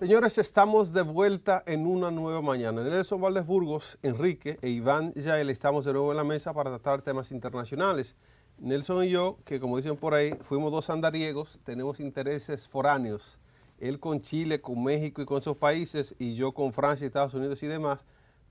Señores, estamos de vuelta en una nueva mañana. Nelson Valdés Burgos, Enrique e Iván Yael estamos de nuevo en la mesa para tratar temas internacionales. Nelson y yo, que como dicen por ahí, fuimos dos andariegos, tenemos intereses foráneos. Él con Chile, con México y con esos países, y yo con Francia, Estados Unidos y demás,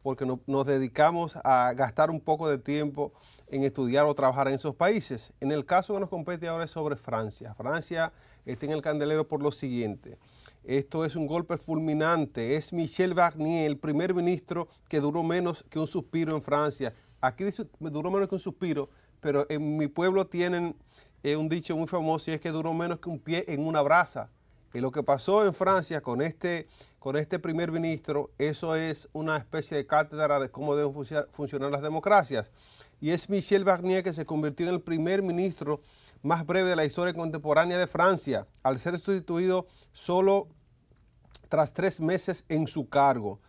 porque nos dedicamos a gastar un poco de tiempo en estudiar o trabajar en esos países. En el caso que nos compete ahora es sobre Francia. Francia está en el candelero por lo siguiente. Esto es un golpe fulminante. Es Michel Barnier, el primer ministro que duró menos que un suspiro en Francia. Aquí dice, duró menos que un suspiro, pero en mi pueblo tienen un dicho muy famoso y es que duró menos que un pie en una brasa. Y lo que pasó en Francia con este primer ministro, eso es una especie de cátedra de cómo deben funcionar las democracias. Y es Michel Barnier que se convirtió en el primer ministro más breve de la historia contemporánea de Francia, al ser sustituido solo tras 3 meses en su cargo.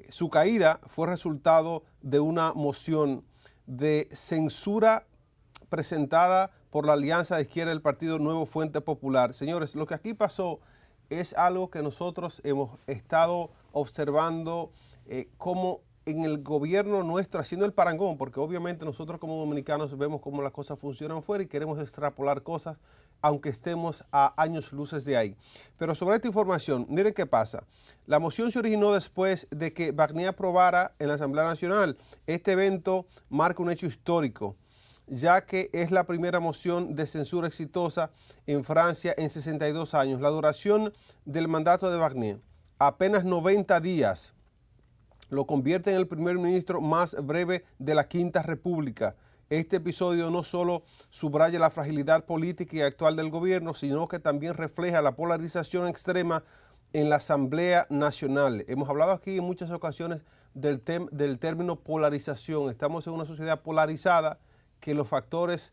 Su caída fue resultado de una moción de censura presentada por la Alianza de Izquierda del Partido Nuevo Fuente Popular. Señores, lo que aquí pasó es algo que nosotros hemos estado observando como en el gobierno nuestro, haciendo el parangón, porque obviamente nosotros como dominicanos vemos cómo las cosas funcionan fuera y queremos extrapolar cosas, aunque estemos a años luces de ahí. Pero sobre esta información, miren qué pasa. La moción se originó después de que Barnier aprobara en la Asamblea Nacional. Este evento marca un hecho histórico, ya que es la primera moción de censura exitosa en Francia en 62 años. La duración del mandato de Barnier, apenas 90 días, lo convierte en el primer ministro más breve de la Quinta República. Este episodio no solo subraya la fragilidad política y actual del gobierno, sino que también refleja la polarización extrema en la Asamblea Nacional. Hemos hablado aquí en muchas ocasiones del término polarización. Estamos en una sociedad polarizada, que los factores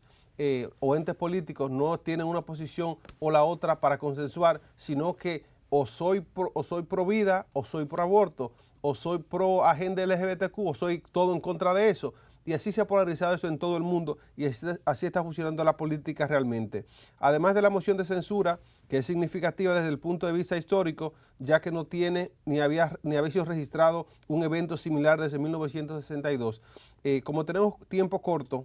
o entes políticos no tienen una posición o la otra para consensuar, sino que o soy pro vida, o soy pro aborto, o soy pro agenda LGBTQ, o soy todo en contra de eso. Y así se ha polarizado eso en todo el mundo y así está funcionando la política realmente. Además de la moción de censura, que es significativa desde el punto de vista histórico, ya que no tiene ni había sido registrado un evento similar desde 1962. Como tenemos tiempo corto,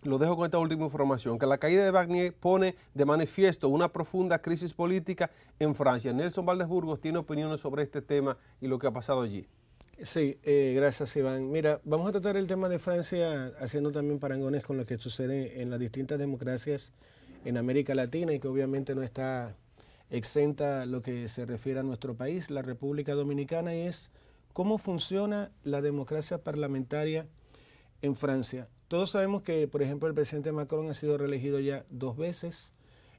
lo dejo con esta última información, que la caída de Barnier pone de manifiesto una profunda crisis política en Francia. Nelson Valdés Burgos tiene opiniones sobre este tema y lo que ha pasado allí. Sí, gracias Iván. Mira, vamos a tratar el tema de Francia haciendo también parangones con lo que sucede en las distintas democracias en América Latina y que obviamente no está exenta lo que se refiere a nuestro país, la República Dominicana, y es cómo funciona la democracia parlamentaria en Francia. Todos sabemos que, por ejemplo, el presidente Macron ha sido reelegido ya 2 veces.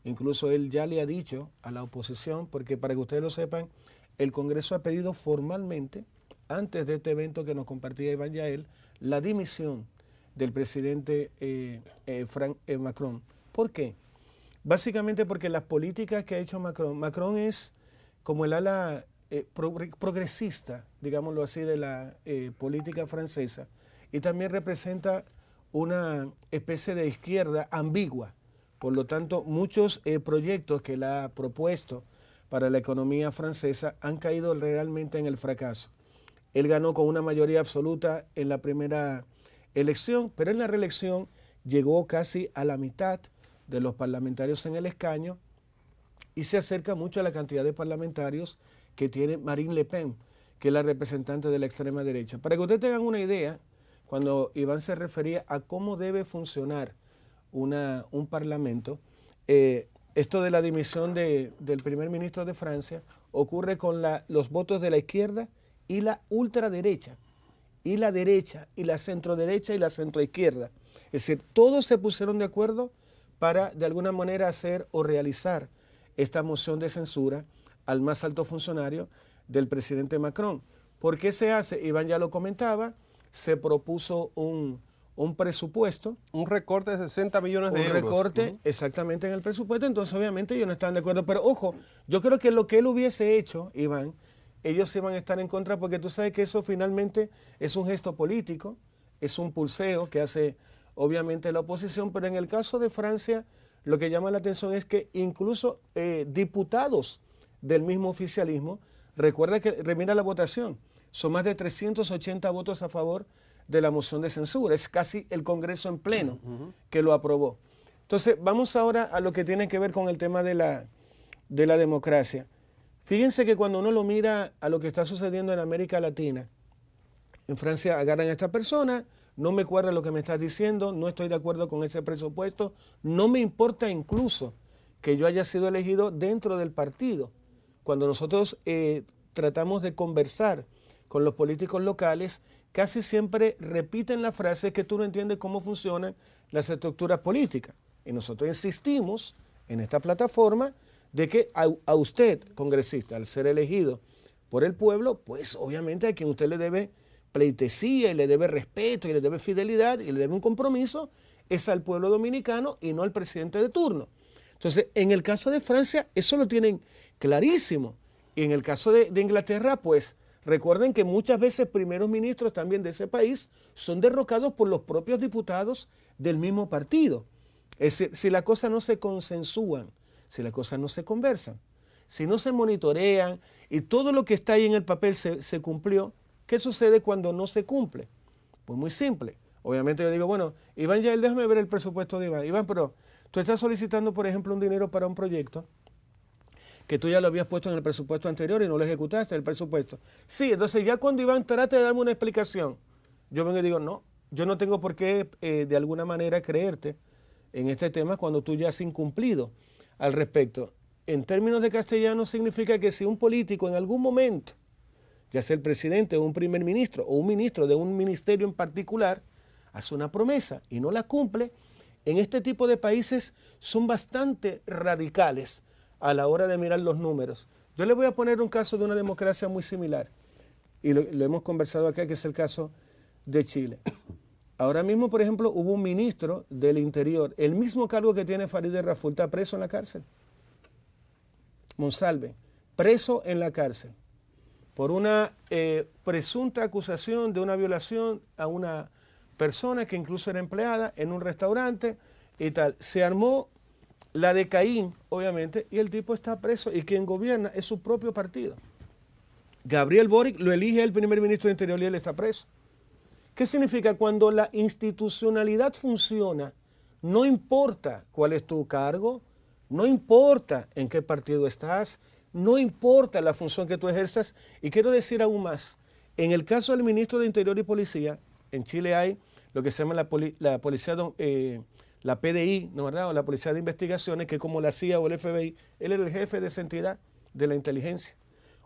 Incluso él ya le ha dicho a la oposición, porque para que ustedes lo sepan, el Congreso ha pedido formalmente, antes de este evento que nos compartía Iván Yael, la dimisión del presidente Macron. ¿Por qué? Básicamente porque las políticas que ha hecho Macron es como el ala progresista, digámoslo así, de la política francesa, y también representa una especie de izquierda ambigua. Por lo tanto, muchos proyectos que él ha propuesto para la economía francesa han caído realmente en el fracaso. Él ganó con una mayoría absoluta en la primera elección, pero en la reelección llegó casi a la mitad de los parlamentarios en el escaño y se acerca mucho a la cantidad de parlamentarios que tiene Marine Le Pen, que es la representante de la extrema derecha. Para que ustedes tengan una idea, cuando Iván se refería a cómo debe funcionar un parlamento, esto de la dimisión del primer ministro de Francia ocurre con los votos de la izquierda y la ultraderecha, y la derecha, y la centroderecha y la centroizquierda. Es decir, todos se pusieron de acuerdo para de alguna manera hacer o realizar esta moción de censura al más alto funcionario del presidente Macron. ¿Por qué se hace? Iván ya lo comentaba. Se propuso un presupuesto. Un recorte de 60 millones de euros. Un recorte exactamente en el presupuesto, entonces obviamente ellos no están de acuerdo. Pero ojo, yo creo que lo que él hubiese hecho, Iván, ellos iban a estar en contra porque tú sabes que eso finalmente es un gesto político, es un pulseo que hace obviamente la oposición, pero en el caso de Francia lo que llama la atención es que incluso diputados del mismo oficialismo. Recuerda que, remira la votación, son más de 380 votos a favor de la moción de censura. Es casi el Congreso en pleno que lo aprobó. Entonces, vamos ahora a lo que tiene que ver con el tema de la democracia. Fíjense que cuando uno lo mira a lo que está sucediendo en América Latina, en Francia agarran a esta persona, no me cuadra lo que me estás diciendo, no estoy de acuerdo con ese presupuesto, no me importa incluso que yo haya sido elegido dentro del partido. Cuando nosotros tratamos de conversar con los políticos locales, casi siempre repiten la frase que tú no entiendes cómo funcionan las estructuras políticas. Y nosotros insistimos en esta plataforma de que a usted, congresista, al ser elegido por el pueblo, pues obviamente a quien usted le debe pleitesía y le debe respeto y le debe fidelidad y le debe un compromiso es al pueblo dominicano y no al presidente de turno. Entonces, en el caso de Francia, eso lo tienen clarísimo. Y en el caso de Inglaterra, pues recuerden que muchas veces primeros ministros también de ese país son derrocados por los propios diputados del mismo partido. Es decir, si las cosas no se consensúan, si las cosas no se conversan, si no se monitorean y todo lo que está ahí en el papel se cumplió, ¿qué sucede cuando no se cumple? Pues muy simple. Obviamente yo digo, bueno, Iván Yael, déjame ver el presupuesto de Iván. Iván, pero tú estás solicitando, por ejemplo, un dinero para un proyecto que tú ya lo habías puesto en el presupuesto anterior y no lo ejecutaste, el presupuesto. Sí, entonces ya cuando Iván trate de darme una explicación, yo vengo y digo, no, yo no tengo por qué de alguna manera creerte en este tema cuando tú ya has incumplido al respecto. En términos de castellano significa que si un político en algún momento, ya sea el presidente o un primer ministro o un ministro de un ministerio en particular, hace una promesa y no la cumple, en este tipo de países son bastante radicales a la hora de mirar los números. Yo les voy a poner un caso de una democracia muy similar, y lo hemos conversado acá, que es el caso de Chile. Ahora mismo, por ejemplo, hubo un ministro del Interior, el mismo cargo que tiene Farideh Raful, está preso en la cárcel. Monsalve, preso en la cárcel por una presunta acusación de una violación a una persona que incluso era empleada en un restaurante y tal. Se armó la de Caín, obviamente, y el tipo está preso y quien gobierna es su propio partido. Gabriel Boric lo elige el primer ministro de Interior y él está preso. ¿Qué significa? Cuando la institucionalidad funciona, no importa cuál es tu cargo, no importa en qué partido estás, no importa la función que tú ejerzas. Y quiero decir aún más, en el caso del ministro de Interior y Policía, en Chile hay lo que se llama la policía, la PDI, ¿no, verdad? O la Policía de Investigaciones, que como la CIA o el FBI, él era el jefe de esa entidad de la inteligencia.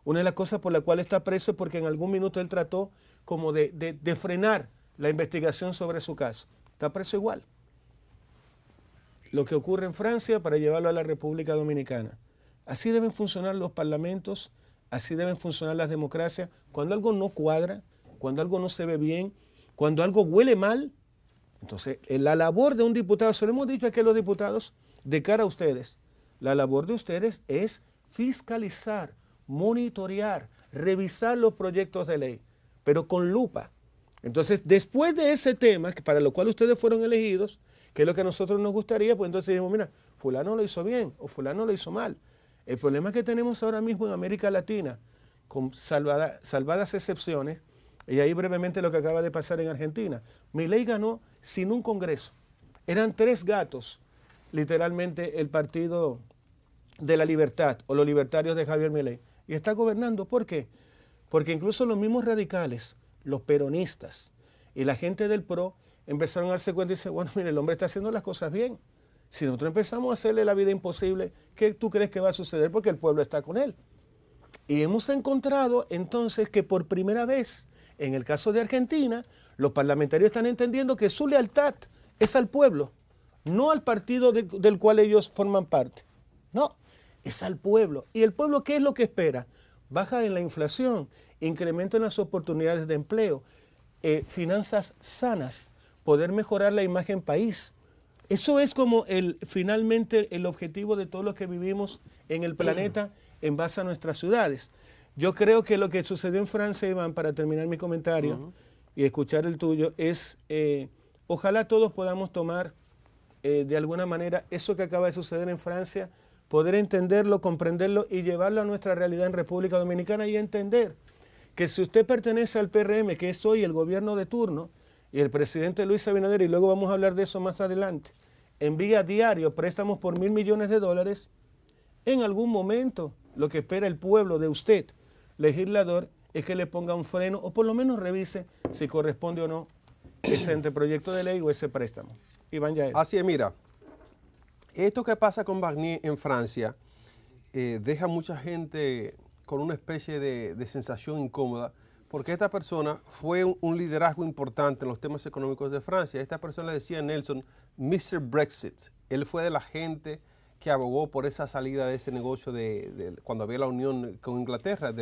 Una de las cosas por la cual está preso es porque en algún minuto él trató como de frenar la investigación sobre su caso. Está preso igual. Lo que ocurre en Francia para llevarlo a la República Dominicana. Así deben funcionar los parlamentos, así deben funcionar las democracias. Cuando algo no cuadra, cuando algo no se ve bien, cuando algo huele mal, entonces la labor de un diputado, se lo hemos dicho aquí a los diputados, de cara a ustedes, la labor de ustedes es fiscalizar, monitorear, revisar los proyectos de ley, pero con lupa. Entonces, después de ese tema, para lo cual ustedes fueron elegidos, que es lo que a nosotros nos gustaría, pues entonces dijimos, mira, fulano lo hizo bien o fulano lo hizo mal. El problema que tenemos ahora mismo en América Latina, con salvadas excepciones, y ahí brevemente lo que acaba de pasar en Argentina, Milei ganó sin un congreso. Eran 3 gatos, literalmente, el Partido de la Libertad o los libertarios de Javier Milei. Y está gobernando. ¿Por qué? Porque incluso los mismos radicales, los peronistas y la gente del PRO empezaron a darse cuenta y dicen, bueno, mire, el hombre está haciendo las cosas bien. Si nosotros empezamos a hacerle la vida imposible, ¿qué tú crees que va a suceder? Porque el pueblo está con él. Y hemos encontrado entonces que por primera vez, en el caso de Argentina, los parlamentarios están entendiendo que su lealtad es al pueblo, no al partido del cual ellos forman parte. No, es al pueblo. ¿Y el pueblo qué es lo que espera? Baja en la inflación, incremento en las oportunidades de empleo, finanzas sanas, poder mejorar la imagen país. Eso es como finalmente el objetivo de todos los que vivimos en el planeta en base a nuestras ciudades. Yo creo que lo que sucedió en Francia, Iván, para terminar mi comentario y escuchar el tuyo, es ojalá todos podamos tomar de alguna manera eso que acaba de suceder en Francia poder entenderlo, comprenderlo y llevarlo a nuestra realidad en República Dominicana y entender que si usted pertenece al PRM, que es hoy el gobierno de turno, y el presidente Luis Abinader, y luego vamos a hablar de eso más adelante, envía a diario préstamos por $1.000 millones, en algún momento lo que espera el pueblo de usted, legislador, es que le ponga un freno o por lo menos revise si corresponde o no ese anteproyecto de ley o ese préstamo. Iván Yael. Así es, mira, esto que pasa con Barnier en Francia deja mucha gente con una especie de sensación incómoda, porque esta persona fue un liderazgo importante en los temas económicos de Francia. Esta persona le decía a Nelson, Mr. Brexit. Él fue de la gente que abogó por esa salida de ese negocio cuando había la unión con Inglaterra,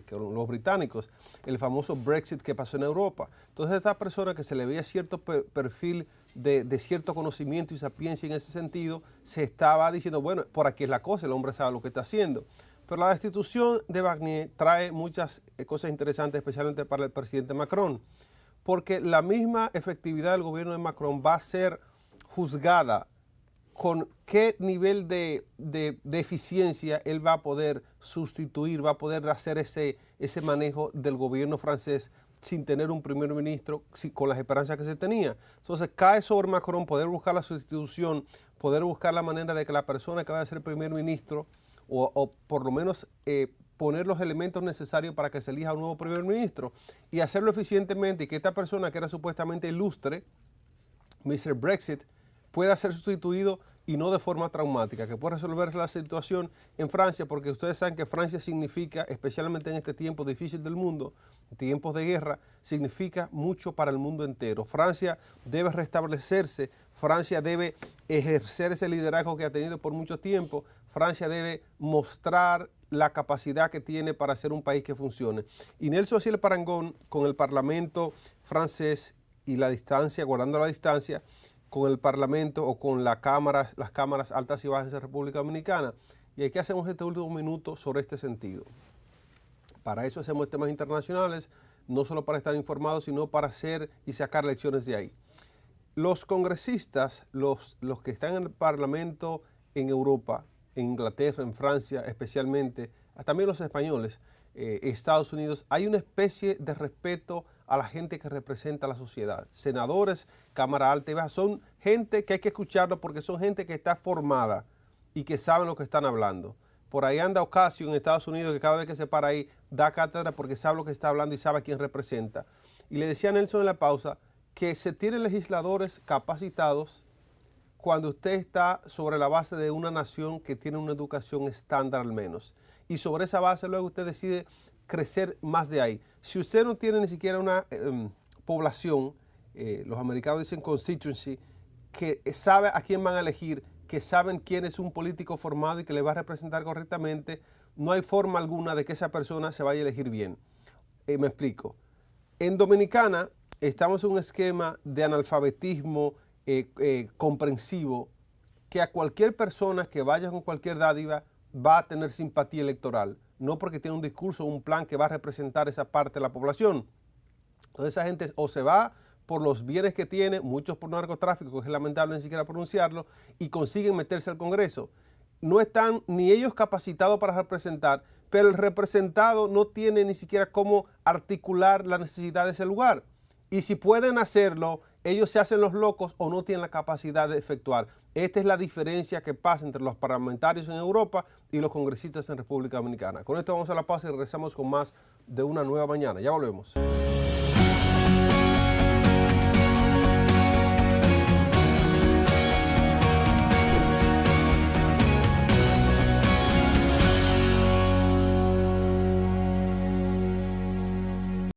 con los británicos, el famoso Brexit que pasó en Europa. Entonces esta persona que se le veía cierto perfil de cierto conocimiento y sapiencia en ese sentido, se estaba diciendo, bueno, por aquí es la cosa, el hombre sabe lo que está haciendo. Pero la destitución de Barnier trae muchas cosas interesantes, especialmente para el presidente Macron, porque la misma efectividad del gobierno de Macron va a ser juzgada con qué nivel de eficiencia él va a poder sustituir, va a poder hacer ese manejo del gobierno francés sin tener un primer ministro, con las esperanzas que se tenía. Entonces cae sobre Macron poder buscar la sustitución, poder buscar la manera de que la persona que va a ser primer ministro o por lo menos poner los elementos necesarios para que se elija un nuevo primer ministro y hacerlo eficientemente y que esta persona que era supuestamente ilustre, Mr. Brexit, pueda ser sustituido y no de forma traumática, que pueda resolver la situación en Francia, porque ustedes saben que Francia significa, especialmente en este tiempo difícil del mundo, tiempos de guerra, significa mucho para el mundo entero. Francia debe restablecerse, Francia debe ejercer ese liderazgo que ha tenido por mucho tiempo, Francia debe mostrar la capacidad que tiene para ser un país que funcione. Y Nelson Ciel Parangón, con el Parlamento francés y la distancia, guardando la distancia, con el Parlamento o con las cámaras altas y bajas de República Dominicana. Y aquí hacemos este último minuto sobre este sentido. Para eso hacemos temas internacionales, no solo para estar informados, sino para hacer y sacar lecciones de ahí. Los congresistas, los que están en el Parlamento en Europa, en Inglaterra, en Francia especialmente, también los españoles, Estados Unidos, hay una especie de respeto a la gente que representa a la sociedad. Senadores, Cámara Alta y Baja, son gente que hay que escucharlo porque son gente que está formada y que saben lo que están hablando. Por ahí anda Ocasio en Estados Unidos, que cada vez que se para ahí da cátedra porque sabe lo que está hablando y sabe a quién representa. Y le decía a Nelson en la pausa que se tienen legisladores capacitados cuando usted está sobre la base de una nación que tiene una educación estándar al menos. Y sobre esa base luego usted decide crecer más de ahí. Si usted no tiene ni siquiera una población, los americanos dicen constituency, que sabe a quién van a elegir, que saben quién es un político formado y que le va a representar correctamente, no hay forma alguna de que esa persona se vaya a elegir bien. Me explico. En Dominicana estamos en un esquema de analfabetismo comprensivo que a cualquier persona que vaya con cualquier dádiva va a tener simpatía electoral, no porque tiene un discurso o un plan que va a representar esa parte de la población. Entonces esa gente o se va por los bienes que tiene, muchos por narcotráfico, que es lamentable ni siquiera pronunciarlo, y consiguen meterse al Congreso. No están ni ellos capacitados para representar, pero el representado no tiene ni siquiera cómo articular la necesidad de ese lugar. Y si pueden hacerlo, ellos se hacen los locos o no tienen la capacidad de efectuar. Esta es la diferencia que pasa entre los parlamentarios en Europa y los congresistas en República Dominicana. Con esto vamos a la pausa y regresamos con más de Una Nueva Mañana. Ya volvemos.